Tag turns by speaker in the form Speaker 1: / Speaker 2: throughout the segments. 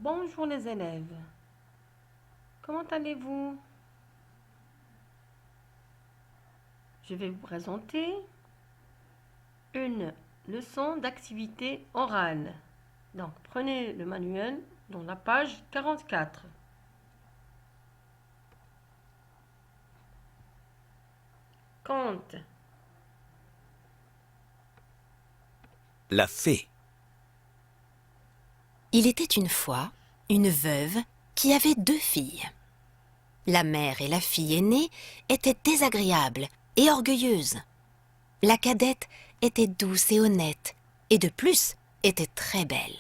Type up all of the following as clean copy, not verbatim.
Speaker 1: Bonjour les élèves. Comment allez-vous? Je vais vous présenter une leçon d'activité orale. Donc, prenez le manuel dans la page 44. Compte.
Speaker 2: La fée.
Speaker 3: Il était une fois une veuve qui avait 2 filles. La mère et la fille aînée étaient désagréables et orgueilleuses. La cadette était douce et honnête, et de plus était très belle.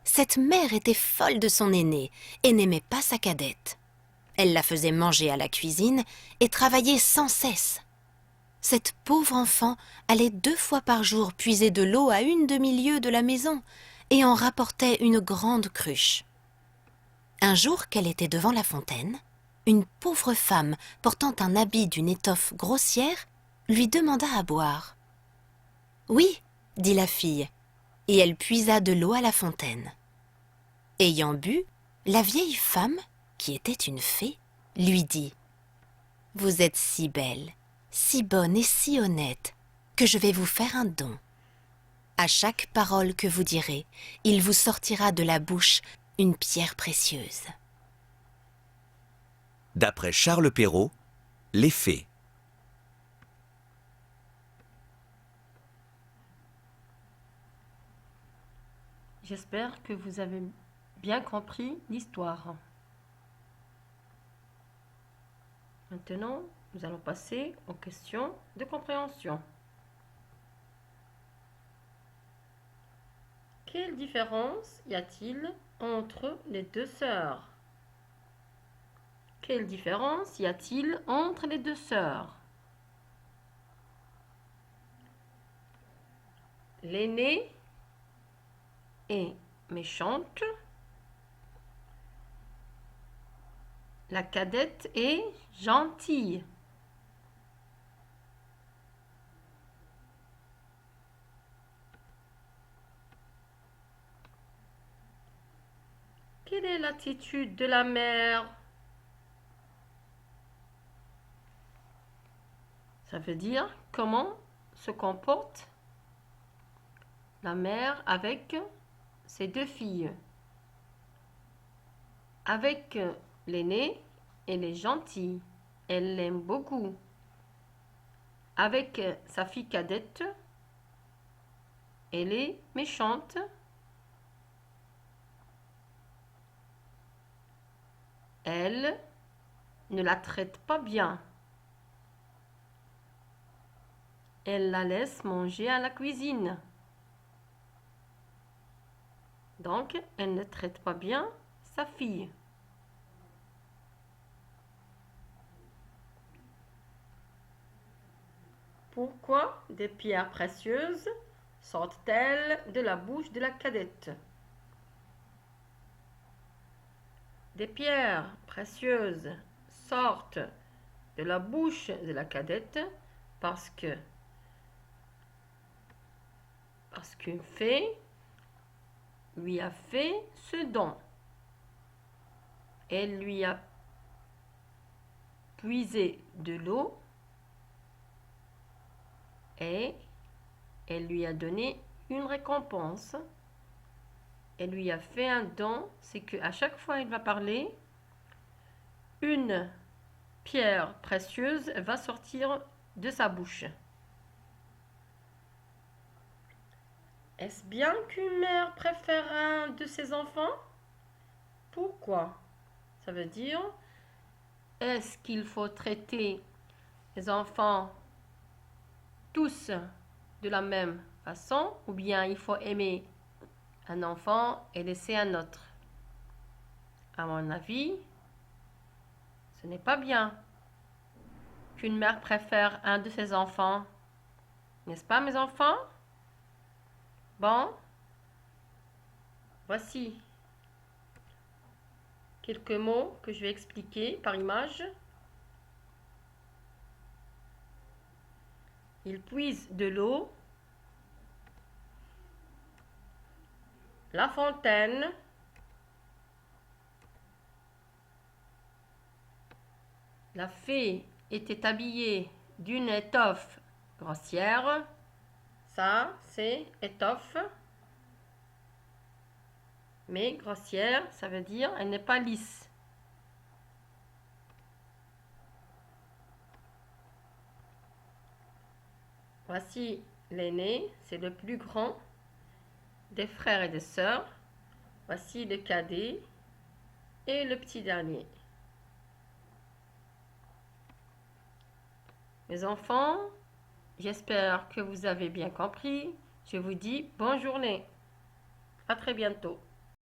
Speaker 3: Cette mère était folle de son aînée et n'aimait pas sa cadette. Elle la faisait manger à la cuisine et travailler sans cesse. Cette pauvre enfant allait 2 fois par jour puiser de l'eau à une demi-lieue de la maison et en rapportait une grande cruche. Un jour qu'elle était devant la fontaine, une pauvre femme portant un habit d'une étoffe grossière lui demanda à boire. « Oui, dit la fille, et elle puisa de l'eau à la fontaine. Ayant bu, la vieille femme, qui était une fée, lui dit « Vous êtes si belle, si bonne et si honnête, que je vais vous faire un don. À chaque parole que vous direz, il vous sortira de la bouche une pierre précieuse. »
Speaker 2: D'après Charles Perrault, Les fées.
Speaker 1: J'espère que vous avez bien compris l'histoire. Maintenant, nous allons passer aux questions de compréhension. Quelle différence y a-t-il entre les 2 sœurs? Quelle différence y a-t-il entre les 2 sœurs? L'aînée est méchante. La cadette est gentille. Quelle est l'attitude de la mère? Ça veut dire comment se comporte la mère avec ses 2 filles. Avec l'aînée, elle est gentille. Elle l'aime beaucoup. Avec sa fille cadette, elle est méchante. Elle ne la traite pas bien. Elle la laisse manger à la cuisine. Donc, elle ne traite pas bien sa fille. Pourquoi des pierres précieuses sortent-elles de la bouche de la cadette? Des pierres précieuses sortent de la bouche de la cadette parce qu'une fée lui a fait ce don. Elle lui a puisé de l'eau et elle lui a donné une récompense. Elle lui a fait un don, c'est qu'à chaque fois qu'elle va parler, une pierre précieuse va sortir de sa bouche. Est-ce bien qu'une mère préfère un de ses enfants? Pourquoi? Ça veut dire, est-ce qu'il faut traiter les enfants tous de la même façon ou bien il faut aimer un enfant et laisser un autre? À mon avis, ce n'est pas bien qu'une mère préfère un de ses enfants. N'est-ce pas, mes enfants? Bon, voici quelques mots que je vais expliquer par image. Il puise de l'eau. La fontaine. La fée était habillée d'une étoffe grossière. Ça, c'est étoffe. Mais grossière, ça veut dire elle n'est pas lisse. Voici l'aîné, c'est le plus grand des frères et des sœurs. Voici le cadet et le petit dernier. Mes enfants, j'espère que vous avez bien compris. Je vous dis bonne journée. À très bientôt.